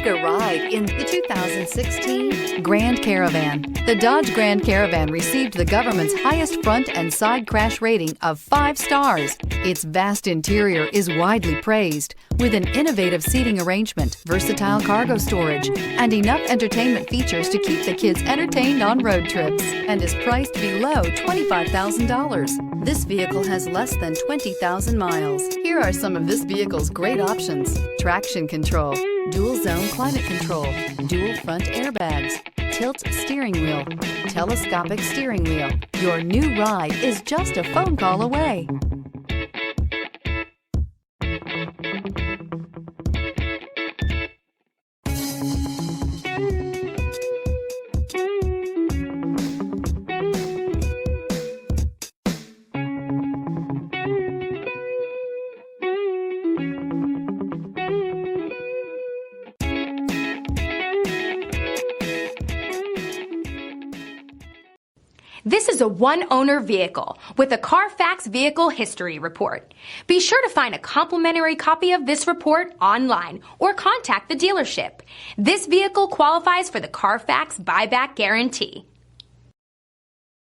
Take a ride in the 2016 Grand Caravan. The Dodge Grand Caravan received the government's highest front and side crash rating of 5 stars. Its vast interior is widely praised, with an innovative seating arrangement, versatile cargo storage, and enough entertainment features to keep the kids entertained on road trips, and is priced below $25,000. This vehicle has less than 20,000 miles. Here are some of this vehicle's great options: traction control, dual zone climate control, dual front airbags, tilt steering wheel, telescopic steering wheel. Your new ride is just a phone call away. This is a one-owner vehicle with a Carfax Vehicle History Report. Be sure to find a complimentary copy of this report online or contact the dealership. This vehicle qualifies for the Carfax Buyback Guarantee.